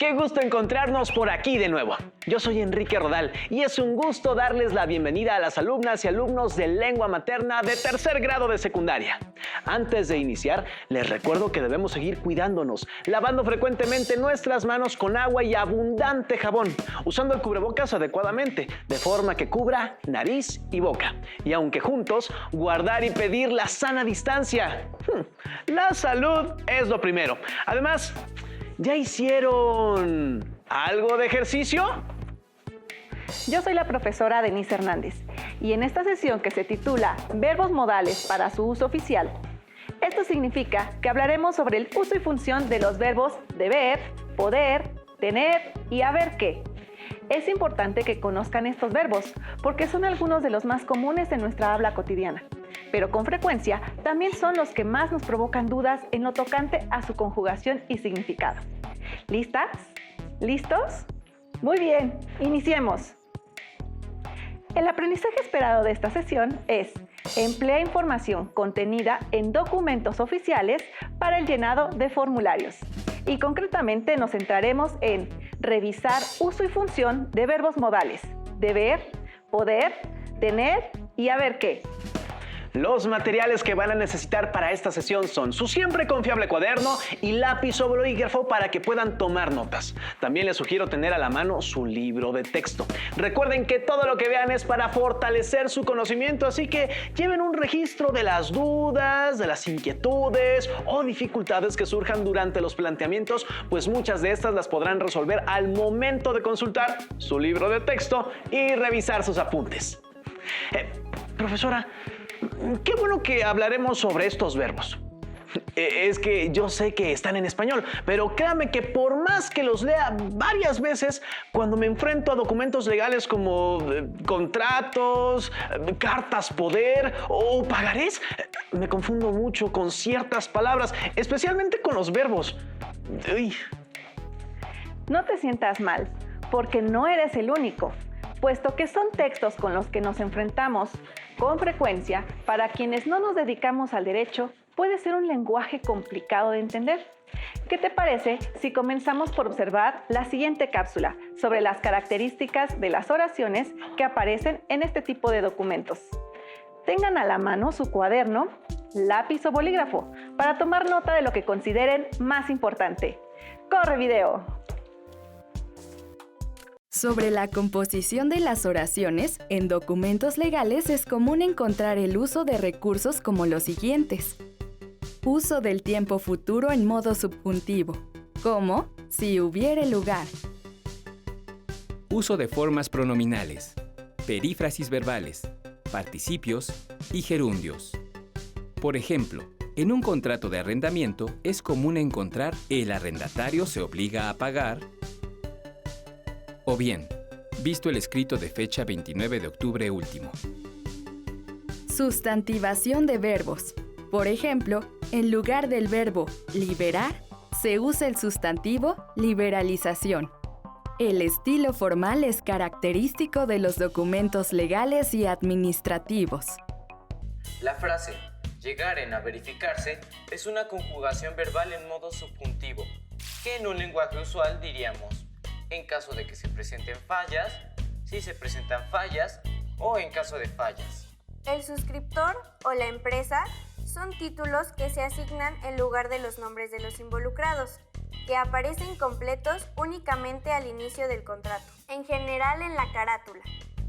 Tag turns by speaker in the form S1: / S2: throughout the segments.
S1: Qué gusto encontrarnos por aquí de nuevo. Yo soy Enrique Rodal y es un gusto darles la bienvenida a las alumnas y alumnos de lengua materna de tercer grado de secundaria. Antes de iniciar, les recuerdo que debemos seguir cuidándonos, lavando frecuentemente nuestras manos con agua y abundante jabón, usando el cubrebocas adecuadamente, de forma que cubra nariz y boca. Y aunque juntos, guardar y pedir la sana distancia. La salud es lo primero. Además, ¿ya hicieron algo de ejercicio?
S2: Yo soy la profesora Denise Hernández y en esta sesión que se titula Verbos modales para su uso oficial, esto significa que hablaremos sobre el uso y función de los verbos deber, poder, tener y haber qué. Es importante que conozcan estos verbos porque son algunos de los más comunes en nuestra habla cotidiana, pero con frecuencia también son los que más nos provocan dudas en lo tocante a su conjugación y significado. ¿Listas? ¿Listos? Muy bien, iniciemos. El aprendizaje esperado de esta sesión es: emplea información contenida en documentos oficiales para el llenado de formularios. Y concretamente nos centraremos en revisar uso y función de verbos modales: deber, poder, tener y haber qué.
S1: Los materiales que van a necesitar para esta sesión son su siempre confiable cuaderno y lápiz o bolígrafo para que puedan tomar notas. También les sugiero tener a la mano su libro de texto. Recuerden que todo lo que vean es para fortalecer su conocimiento, así que lleven un registro de las dudas, de las inquietudes o dificultades que surjan durante los planteamientos, pues muchas de estas las podrán resolver al momento de consultar su libro de texto y revisar sus apuntes. Profesora, qué bueno que hablaremos sobre estos verbos. Es que yo sé que están en español, pero créame que por más que los lea varias veces, cuando me enfrento a documentos legales como contratos, cartas poder o pagarés, me confundo mucho con ciertas palabras, especialmente con los verbos. Uy.
S2: No te sientas mal, porque no eres el único, puesto que son textos con los que nos enfrentamos con frecuencia. Para quienes no nos dedicamos al derecho, puede ser un lenguaje complicado de entender. ¿Qué te parece si comenzamos por observar la siguiente cápsula sobre las características de las oraciones que aparecen en este tipo de documentos? Tengan a la mano su cuaderno, lápiz o bolígrafo para tomar nota de lo que consideren más importante. ¡Corre video!
S3: Sobre la composición de las oraciones, en documentos legales es común encontrar el uso de recursos como los siguientes. Uso del tiempo futuro en modo subjuntivo, como si hubiere lugar.
S4: Uso de formas pronominales, perífrasis verbales, participios y gerundios. Por ejemplo, en un contrato de arrendamiento es común encontrar el arrendatario se obliga a pagar, o bien, visto el escrito de fecha 29 de octubre último.
S3: Sustantivación de verbos. Por ejemplo, en lugar del verbo liberar, se usa el sustantivo liberalización. El estilo formal es característico de los documentos legales y administrativos.
S5: La frase llegaren a verificarse es una conjugación verbal en modo subjuntivo, que en un lenguaje usual diríamos en caso de que se presenten fallas, si se presentan fallas o en caso de fallas.
S6: El suscriptor o la empresa son títulos que se asignan en lugar de los nombres de los involucrados, que aparecen completos únicamente al inicio del contrato, en general en la carátula.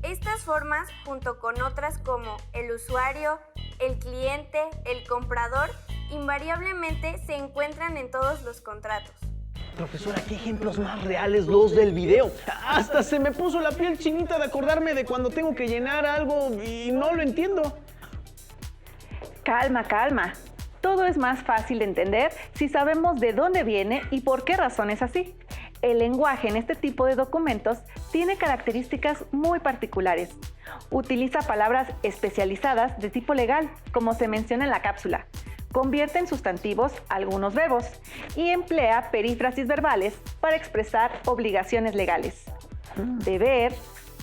S6: Estas formas, junto con otras como el usuario, el cliente, el comprador, invariablemente se encuentran en todos los contratos.
S1: Profesora, qué ejemplos más reales los del video. Hasta se me puso la piel chinita de acordarme de cuando tengo que llenar algo y no lo entiendo.
S2: Calma, calma. Todo es más fácil de entender si sabemos de dónde viene y por qué razón es así. El lenguaje en este tipo de documentos tiene características muy particulares. Utiliza palabras especializadas de tipo legal, como se menciona en la cápsula. Convierte en sustantivos algunos verbos y emplea perífrasis verbales para expresar obligaciones legales. Deber,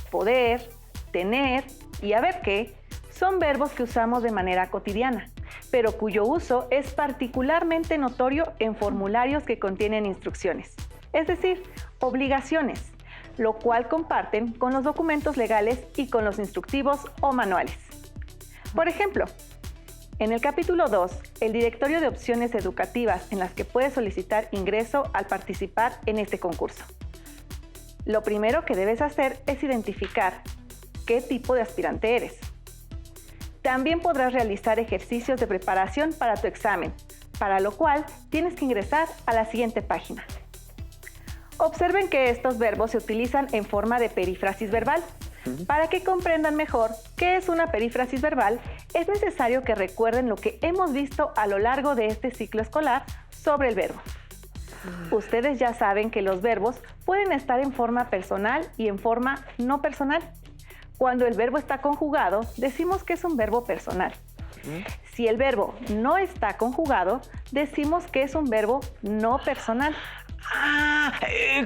S2: poder, tener y haber qué son verbos que usamos de manera cotidiana, pero cuyo uso es particularmente notorio en formularios que contienen instrucciones. es decir, obligaciones, lo cual comparten con los documentos legales y con los instructivos o manuales. Por ejemplo, en el capítulo 2, el directorio de opciones educativas en las que puedes solicitar ingreso al participar en este concurso. Lo primero que debes hacer es identificar qué tipo de aspirante eres. También podrás realizar ejercicios de preparación para tu examen, para lo cual tienes que ingresar a la siguiente página. Observen que estos verbos se utilizan en forma de perífrasis verbal. Para que comprendan mejor qué es una perífrasis verbal, es necesario que recuerden lo que hemos visto a lo largo de este ciclo escolar sobre el verbo. Ustedes ya saben que los verbos pueden estar en forma personal y en forma no personal. Cuando el verbo está conjugado, decimos que es un verbo personal. Si el verbo no está conjugado, decimos que es un verbo no personal.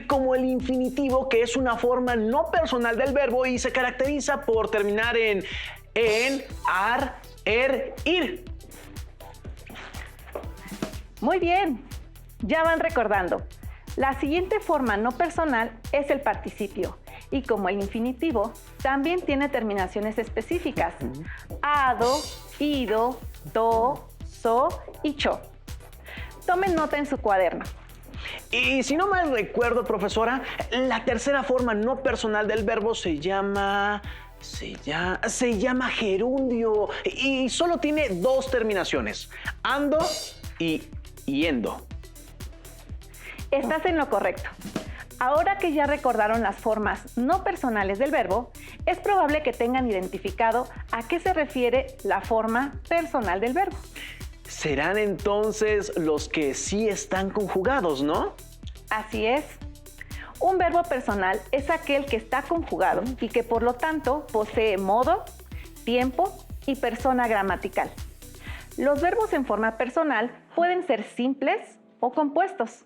S1: Como el infinitivo, que es una forma no personal del verbo y se caracteriza por terminar en ar, ir.
S2: Muy bien, ya van recordando. La siguiente forma no personal es el participio y como el infinitivo, también tiene terminaciones específicas. Ado, ido, do, so y cho. Tomen nota en su cuaderno.
S1: Y si no mal recuerdo, profesora, la tercera forma no personal del verbo se llama gerundio y solo tiene dos terminaciones, ando y yendo.
S2: Estás en lo correcto. Ahora que ya recordaron las formas no personales del verbo, es probable que tengan identificado a qué se refiere la forma personal del verbo.
S1: Serán entonces los que sí están conjugados, ¿no?
S2: Así es. Un verbo personal es aquel que está conjugado y que por lo tanto posee modo, tiempo y persona gramatical. Los verbos en forma personal pueden ser simples o compuestos.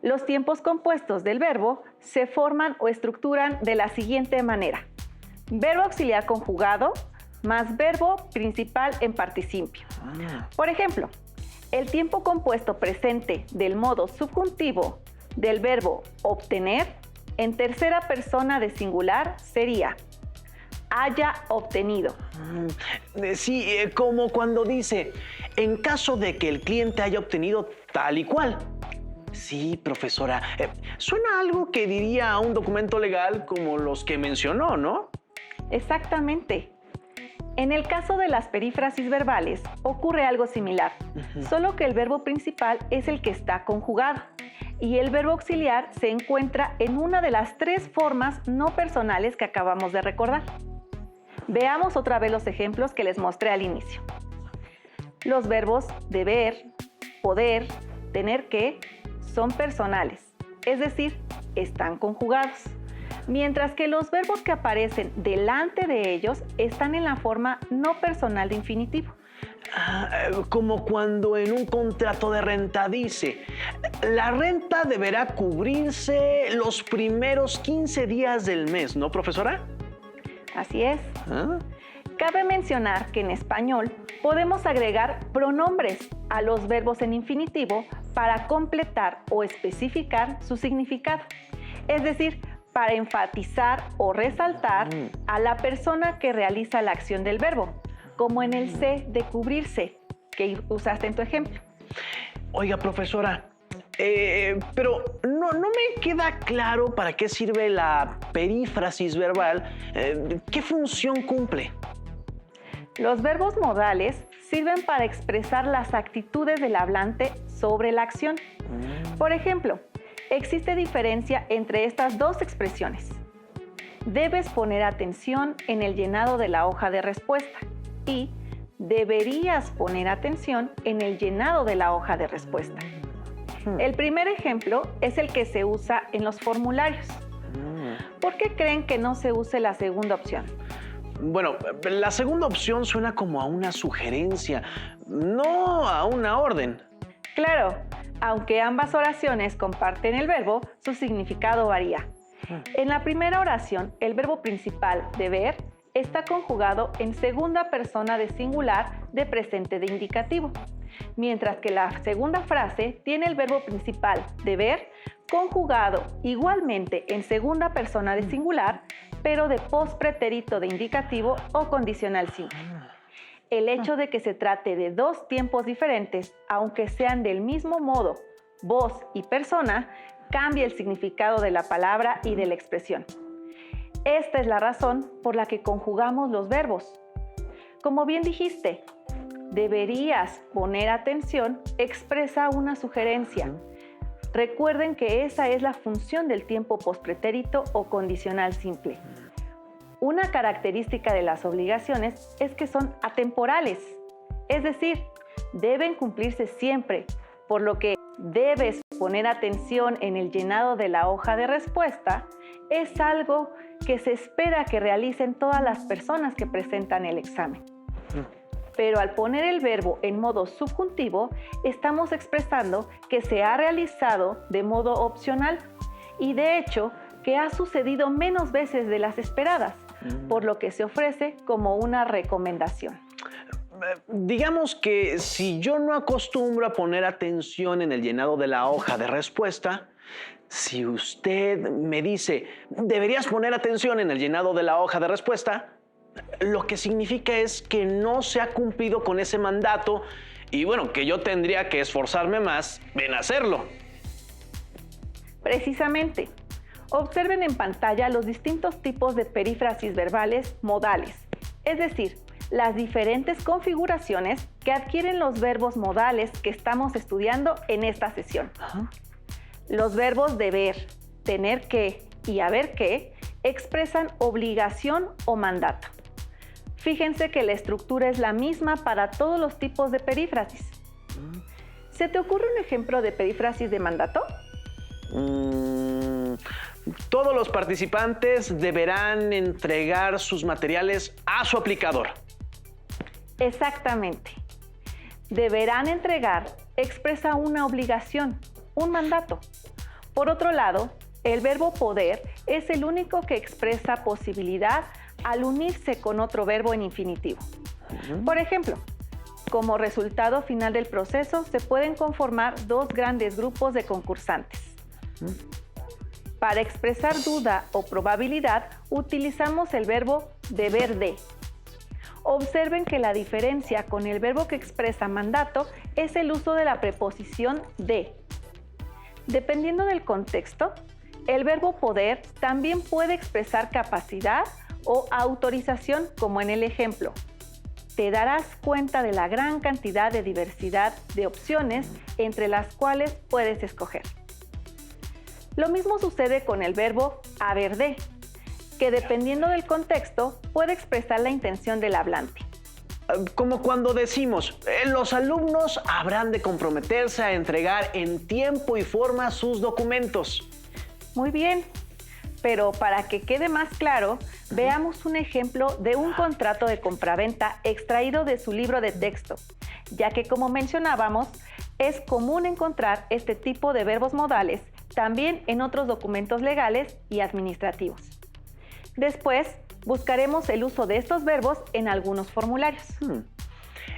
S2: Los tiempos compuestos del verbo se forman o estructuran de la siguiente manera: verbo auxiliar conjugado más verbo principal en participio. Por ejemplo, el tiempo compuesto presente del modo subjuntivo del verbo obtener en tercera persona de singular sería haya obtenido.
S1: Sí, como cuando dice, en caso de que el cliente haya obtenido tal y cual. Sí, profesora. Suena algo que diría un documento legal como los que mencionó, ¿no?
S2: Exactamente. En el caso de las perífrasis verbales ocurre algo similar, solo que el verbo principal es el que está conjugado y el verbo auxiliar se encuentra en una de las tres formas no personales que acabamos de recordar. Veamos otra vez los ejemplos que les mostré al inicio. Los verbos deber, poder, tener que son personales, es decir, están conjugados. Mientras que los verbos que aparecen delante de ellos están en la forma no personal de infinitivo.
S1: Como cuando en un contrato de renta dice, la renta deberá cubrirse los primeros 15 días del mes, ¿no, profesora?
S2: Así es. Cabe mencionar que en español podemos agregar pronombres a los verbos en infinitivo para completar o especificar su significado. Es decir, para enfatizar o resaltar a la persona que realiza la acción del verbo, como en el C de cubrirse, que usaste en tu ejemplo.
S1: Oiga, profesora, pero no me queda claro para qué sirve la perífrasis verbal. ¿Qué función cumple?
S2: Los verbos modales sirven para expresar las actitudes del hablante sobre la acción. Por ejemplo, existe diferencia entre estas dos expresiones. Debes poner atención en el llenado de la hoja de respuesta y deberías poner atención en el llenado de la hoja de respuesta. El primer ejemplo es el que se usa en los formularios. ¿Por qué creen que no se use la segunda opción?
S1: Bueno, la segunda opción suena como a una sugerencia, no a una orden.
S2: Claro, aunque ambas oraciones comparten el verbo, su significado varía. En la primera oración, el verbo principal, deber, está conjugado en segunda persona de singular de presente de indicativo, mientras que la segunda frase tiene el verbo principal, deber, conjugado igualmente en segunda persona de singular, pero de pospretérito de indicativo o condicional simple. El hecho de que se trate de dos tiempos diferentes, aunque sean del mismo modo, voz y persona, cambia el significado de la palabra y de la expresión. Esta es la razón por la que conjugamos los verbos. Como bien dijiste, deberías poner atención expresa una sugerencia. Recuerden que esa es la función del tiempo pospretérito o condicional simple. Una característica de las obligaciones es que son atemporales, es decir, deben cumplirse siempre, por lo que debes poner atención en el llenado de la hoja de respuesta. Es algo que se espera que realicen todas las personas que presentan el examen. Pero al poner el verbo en modo subjuntivo, estamos expresando que se ha realizado de modo opcional y de hecho que ha sucedido menos veces de las esperadas, por lo que se ofrece como una recomendación.
S1: Digamos que si yo no acostumbro a poner atención en el llenado de la hoja de respuesta, si usted me dice, deberías poner atención en el llenado de la hoja de respuesta, lo que significa es que no se ha cumplido con ese mandato y bueno, que yo tendría que esforzarme más en hacerlo.
S2: Precisamente. Observen en pantalla los distintos tipos de perífrasis verbales modales, es decir, las diferentes configuraciones que adquieren los verbos modales que estamos estudiando en esta sesión. Los verbos deber, tener que y haber que expresan obligación o mandato. Fíjense que la estructura es la misma para todos los tipos de perífrasis. ¿Se te ocurre un ejemplo de perífrasis de mandato?
S1: Todos los participantes deberán entregar sus materiales a su aplicador.
S2: Exactamente. Deberán entregar expresa una obligación, un mandato. Por otro lado, el verbo poder es el único que expresa posibilidad al unirse con otro verbo en infinitivo. Por ejemplo, como resultado final del proceso se pueden conformar dos grandes grupos de concursantes. Para expresar duda o probabilidad utilizamos el verbo deber de. Observen que la diferencia con el verbo que expresa mandato es el uso de la preposición de. Dependiendo del contexto, el verbo poder también puede expresar capacidad o autorización, como en el ejemplo. Te darás cuenta de la gran cantidad de diversidad de opciones entre las cuales puedes escoger. Lo mismo sucede con el verbo haber de, que dependiendo del contexto puede expresar la intención del hablante.
S1: Como cuando decimos, los alumnos habrán de comprometerse a entregar en tiempo y forma sus documentos.
S2: Muy bien, pero para que quede más claro, veamos un ejemplo de un contrato de compraventa extraído de su libro de texto, ya que como mencionábamos, es común encontrar este tipo de verbos modales también en otros documentos legales y administrativos. Después, buscaremos el uso de estos verbos en algunos formularios.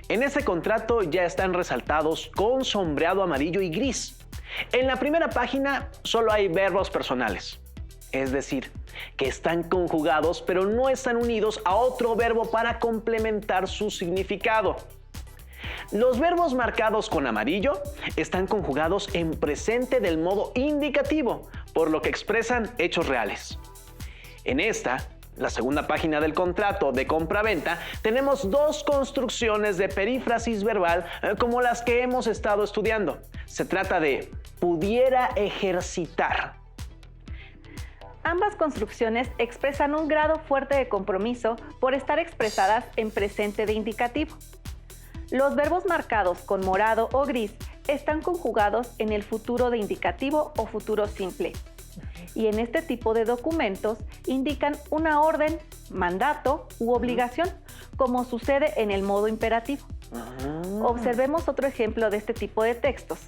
S1: En este contrato ya están resaltados con sombreado amarillo y gris. En la primera página solo hay verbos personales, es decir, que están conjugados pero no están unidos a otro verbo para complementar su significado. Los verbos marcados con amarillo están conjugados en presente del modo indicativo, por lo que expresan hechos reales. En esta, la segunda página del contrato de compraventa, tenemos dos construcciones de perífrasis verbal como las que hemos estado estudiando. Se trata de pudiera ejercitar.
S2: Ambas construcciones expresan un grado fuerte de compromiso por estar expresadas en presente de indicativo. Los verbos marcados con morado o gris están conjugados en el futuro de indicativo o futuro simple. Y en este tipo de documentos indican una orden, mandato u obligación, como sucede en el modo imperativo. Observemos otro ejemplo de este tipo de textos.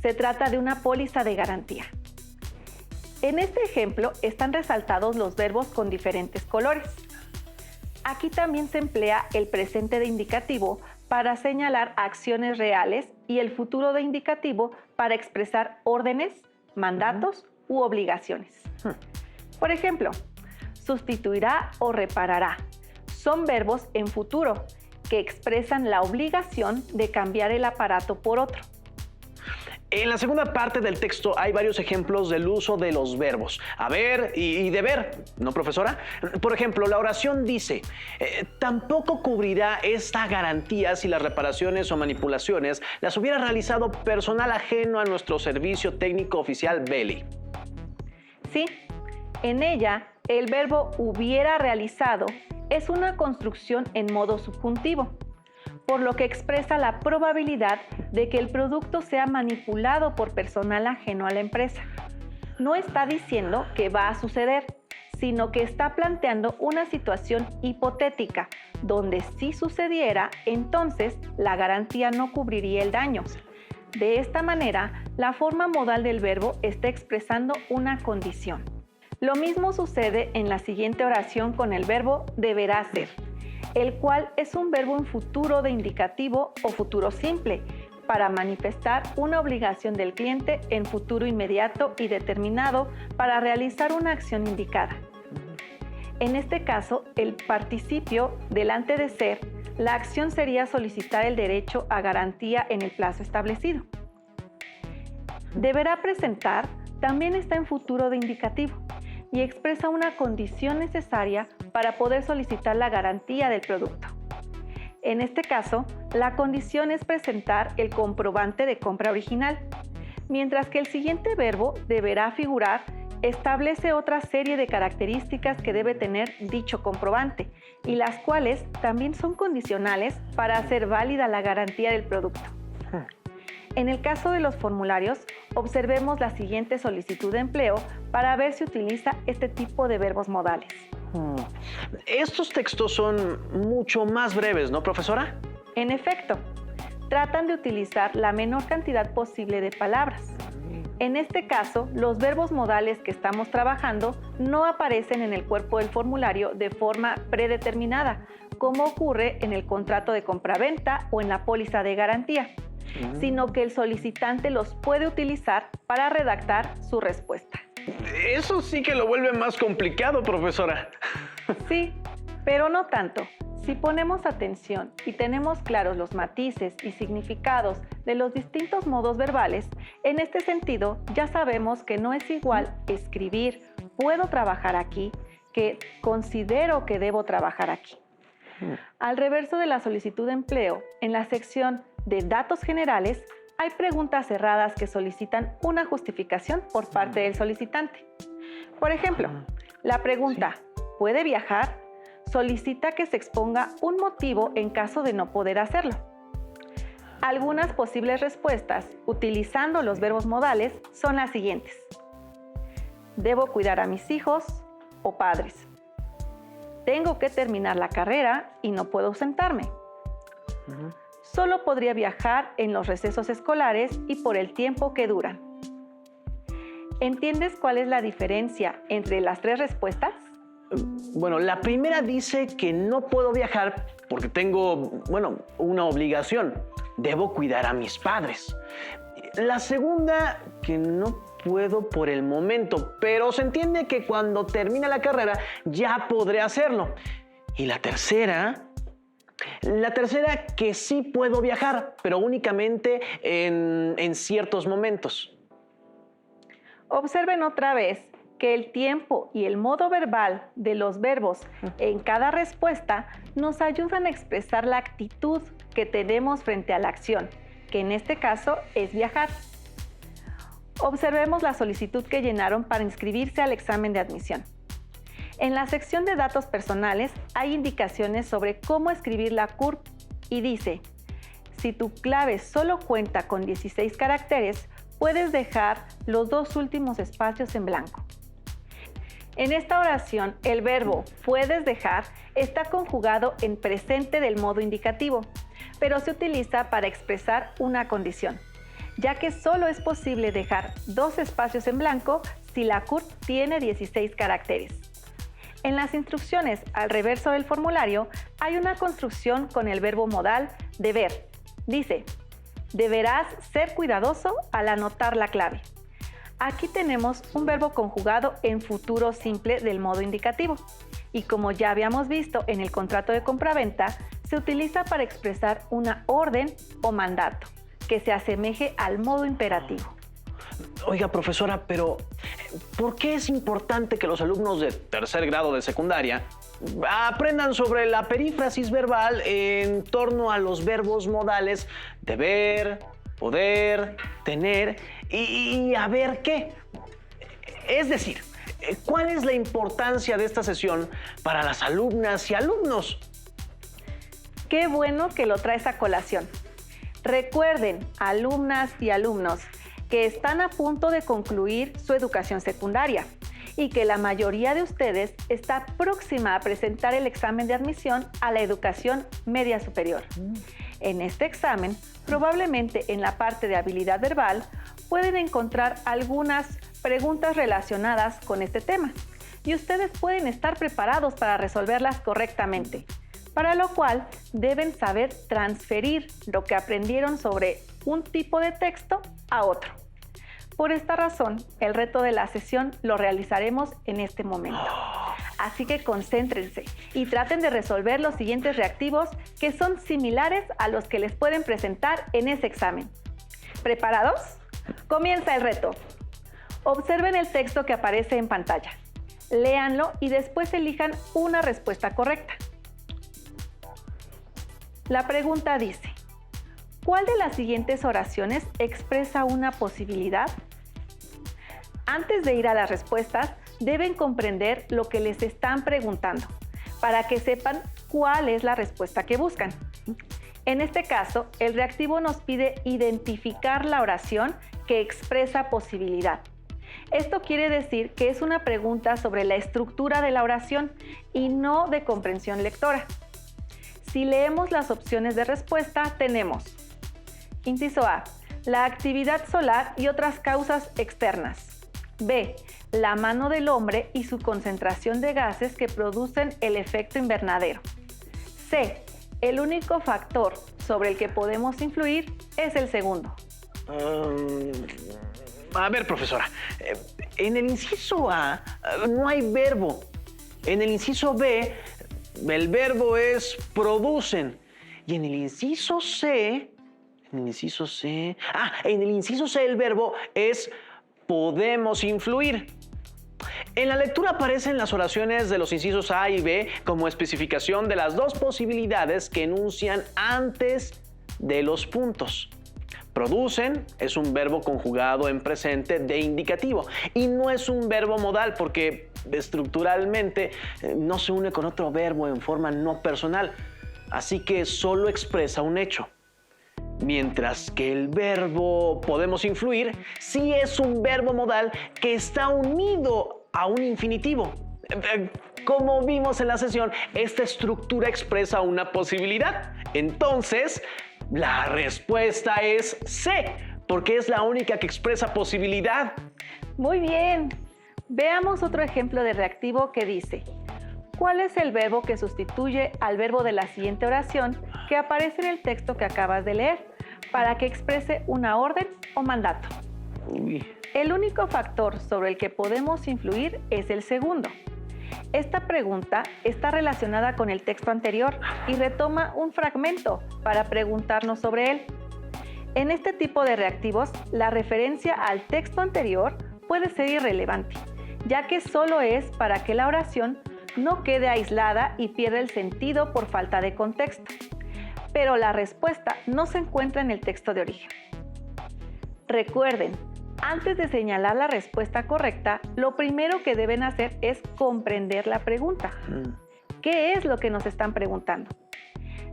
S2: Se trata de una póliza de garantía. En este ejemplo están resaltados los verbos con diferentes colores. Aquí también se emplea el presente de indicativo para señalar acciones reales y el futuro de indicativo para expresar órdenes, mandatos u obligaciones. Por ejemplo, sustituirá o reparará. Son verbos en futuro que expresan la obligación de cambiar el aparato por otro.
S1: En la segunda parte del texto hay varios ejemplos del uso de los verbos haber y deber, ¿no, profesora? Por ejemplo, la oración dice, tampoco cubrirá esta garantía si las reparaciones o manipulaciones las hubiera realizado personal ajeno a nuestro servicio técnico oficial BELI.
S2: Sí, en ella el verbo hubiera realizado es una construcción en modo subjuntivo, por lo que expresa la probabilidad de que el producto sea manipulado por personal ajeno a la empresa. No está diciendo que va a suceder, sino que está planteando una situación hipotética, donde si sucediera, entonces la garantía no cubriría el daño. De esta manera, la forma modal del verbo está expresando una condición. Lo mismo sucede en la siguiente oración con el verbo deberá ser, el cual es un verbo en futuro de indicativo o futuro simple, para manifestar una obligación del cliente en futuro inmediato y determinado para realizar una acción indicada. En este caso, el participio delante de ser, la acción sería solicitar el derecho a garantía en el plazo establecido. Deberá presentar también está en futuro de indicativo y expresa una condición necesaria para poder solicitar la garantía del producto. En este caso, la condición es presentar el comprobante de compra original, mientras que el siguiente verbo deberá figurar establece otra serie de características que debe tener dicho comprobante y las cuales también son condicionales para hacer válida la garantía del producto. En el caso de los formularios, observemos la siguiente solicitud de empleo para ver si utiliza este tipo de verbos modales.
S1: Estos textos son mucho más breves, ¿no, profesora?
S2: En efecto, tratan de utilizar la menor cantidad posible de palabras. En este caso, los verbos modales que estamos trabajando no aparecen en el cuerpo del formulario de forma predeterminada, como ocurre en el contrato de compraventa o en la póliza de garantía, sino que el solicitante los puede utilizar para redactar su respuesta.
S1: Eso sí que lo vuelve más complicado, profesora.
S2: Sí, pero no tanto. Si ponemos atención y tenemos claros los matices y significados de los distintos modos verbales, en este sentido ya sabemos que no es igual escribir puedo trabajar aquí que considero que debo trabajar aquí. Al reverso de la solicitud de empleo, en la sección de datos generales, hay preguntas cerradas que solicitan una justificación por parte del solicitante. Por ejemplo, la pregunta ¿puede viajar? Solicita que se exponga un motivo en caso de no poder hacerlo. Algunas posibles respuestas utilizando los verbos modales son las siguientes. Debo cuidar a mis hijos o padres. Tengo que terminar la carrera y no puedo ausentarme. Solo podría viajar en los recesos escolares y por el tiempo que duran. ¿Entiendes cuál es la diferencia entre las tres respuestas?
S1: Bueno, la primera dice que no puedo viajar porque tengo, una obligación. Debo cuidar a mis padres. La segunda, que no puedo por el momento, pero se entiende que cuando termine la carrera ya podré hacerlo. Y la tercera, que sí puedo viajar, pero únicamente en ciertos momentos.
S2: Observen otra vez que el tiempo y el modo verbal de los verbos en cada respuesta nos ayudan a expresar la actitud que tenemos frente a la acción, que en este caso es viajar. Observemos la solicitud que llenaron para inscribirse al examen de admisión. En la sección de datos personales hay indicaciones sobre cómo escribir la CURP y dice, si tu clave solo cuenta con 16 caracteres, puedes dejar los dos últimos espacios en blanco. En esta oración, el verbo puedes dejar está conjugado en presente del modo indicativo, pero se utiliza para expresar una condición, ya que solo es posible dejar dos espacios en blanco si la CURP tiene 16 caracteres. En las instrucciones al reverso del formulario hay una construcción con el verbo modal deber. Dice, deberás ser cuidadoso al anotar la clave. Aquí tenemos un verbo conjugado en futuro simple del modo indicativo. Y como ya habíamos visto en el contrato de compraventa, se utiliza para expresar una orden o mandato que se asemeje al modo imperativo.
S1: Oiga, profesora, pero ¿por qué es importante que los alumnos de tercer grado de secundaria aprendan sobre la perífrasis verbal en torno a los verbos modales deber, poder, tener y a ver qué? Es decir, ¿cuál es la importancia de esta sesión para las alumnas y alumnos?
S2: Qué bueno que lo traes a colación. Recuerden, alumnas y alumnos, que están a punto de concluir su educación secundaria y que la mayoría de ustedes está próxima a presentar el examen de admisión a la educación media superior. En este examen, probablemente en la parte de habilidad verbal, pueden encontrar algunas preguntas relacionadas con este tema y ustedes pueden estar preparados para resolverlas correctamente, para lo cual deben saber transferir lo que aprendieron sobre un tipo de texto a otro. Por esta razón, el reto de la sesión lo realizaremos en este momento. Así que concéntrense y traten de resolver los siguientes reactivos que son similares a los que les pueden presentar en ese examen. ¿Preparados? Comienza el reto. Observen el texto que aparece en pantalla. Léanlo y después elijan una respuesta correcta. La pregunta dice: ¿cuál de las siguientes oraciones expresa una posibilidad? Antes de ir a las respuestas, deben comprender lo que les están preguntando para que sepan cuál es la respuesta que buscan. En este caso, el reactivo nos pide identificar la oración que expresa posibilidad. Esto quiere decir que es una pregunta sobre la estructura de la oración y no de comprensión lectora. Si leemos las opciones de respuesta, tenemos: inciso A, la actividad solar y otras causas externas. B, la mano del hombre y su concentración de gases que producen el efecto invernadero. C, el único factor sobre el que podemos influir es el segundo.
S1: A ver, profesora, en el inciso A no hay verbo. En el inciso B, el verbo es producen. Y en el inciso C, el inciso C el verbo es podemos influir. En la lectura aparecen las oraciones de los incisos A y B como especificación de las dos posibilidades que enuncian antes de los puntos. Producen es un verbo conjugado en presente de indicativo y no es un verbo modal porque estructuralmente no se une con otro verbo en forma no personal, así que solo expresa un hecho. Mientras que el verbo podemos influir sí es un verbo modal que está unido a un infinitivo. Como vimos en la sesión, esta estructura expresa una posibilidad. Entonces, la respuesta es C, porque es la única que expresa posibilidad.
S2: Muy bien. Veamos otro ejemplo de reactivo que dice: ¿cuál es el verbo que sustituye al verbo de la siguiente oración que aparece en el texto que acabas de leer para que exprese una orden o mandato? El único factor sobre el que podemos influir es el segundo. Esta pregunta está relacionada con el texto anterior y retoma un fragmento para preguntarnos sobre él. En este tipo de reactivos, la referencia al texto anterior puede ser irrelevante, ya que solo es para que la oración no quede aislada y pierda el sentido por falta de contexto. Pero la respuesta no se encuentra en el texto de origen. Recuerden, antes de señalar la respuesta correcta, lo primero que deben hacer es comprender la pregunta. ¿Qué es lo que nos están preguntando?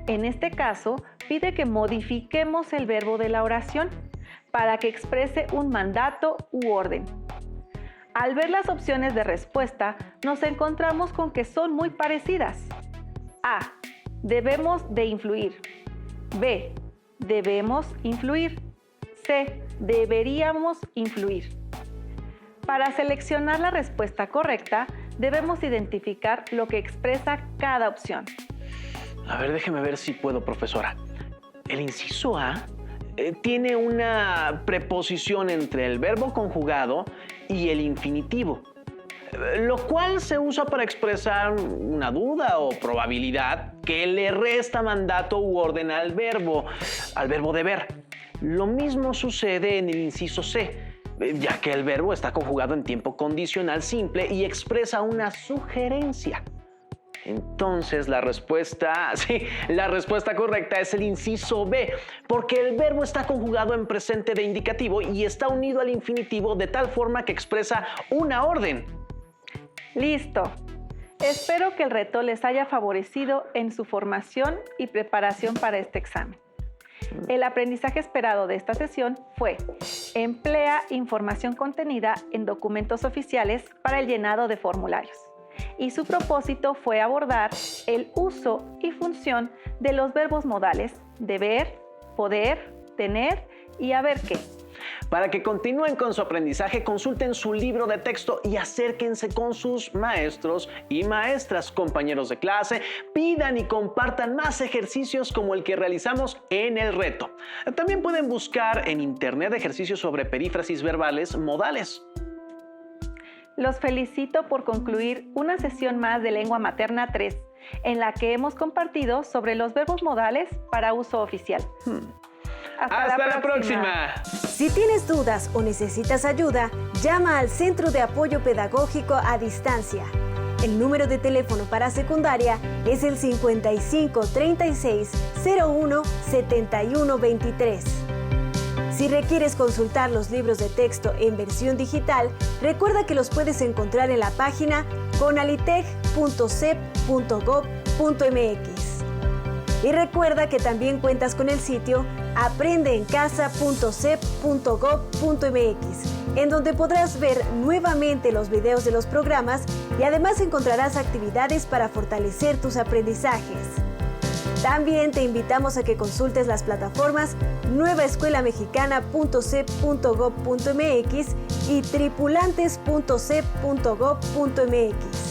S2: En este caso, pide que modifiquemos el verbo de la oración para que exprese un mandato u orden. Al ver las opciones de respuesta, nos encontramos con que son muy parecidas. A. Debemos de influir. B. Debemos influir. C. Deberíamos influir. Para seleccionar la respuesta correcta, debemos identificar lo que expresa cada opción.
S1: A ver, déjeme ver si puedo, profesora. El inciso A tiene una preposición entre el verbo conjugado y el infinitivo, lo cual se usa para expresar una duda o probabilidad que le resta mandato u orden al verbo deber. Lo mismo sucede en el inciso C, ya que el verbo está conjugado en tiempo condicional simple y expresa una sugerencia. Entonces la respuesta correcta es el inciso B, porque el verbo está conjugado en presente de indicativo y está unido al infinitivo de tal forma que expresa una orden.
S2: Listo. Espero que el reto les haya favorecido en su formación y preparación para este examen. El aprendizaje esperado de esta sesión fue: emplea información contenida en documentos oficiales para el llenado de formularios. Y su propósito fue abordar el uso y función de los verbos modales deber, poder, tener y haber qué.
S1: Para que continúen con su aprendizaje, consulten su libro de texto y acérquense con sus maestros y maestras, compañeros de clase, pidan y compartan más ejercicios como el que realizamos en el reto. También pueden buscar en internet ejercicios sobre perífrasis verbales modales.
S2: Los felicito por concluir una sesión más de Lengua Materna 3, en la que hemos compartido sobre los verbos modales para uso oficial.
S1: ¡Hasta la próxima!
S7: Si tienes dudas o necesitas ayuda, llama al Centro de Apoyo Pedagógico a Distancia. El número de teléfono para secundaria es el 55 36 01 71 23. Si requieres consultar los libros de texto en versión digital, recuerda que los puedes encontrar en la página conalitech.cep.gov.mx. Y recuerda que también cuentas con el sitio aprendeencasa.cep.gov.mx, en donde podrás ver nuevamente los videos de los programas y además encontrarás actividades para fortalecer tus aprendizajes. También te invitamos a que consultes las plataformas nuevaescuelamexicana.cep.gov.mx y tripulantes.cep.gov.mx.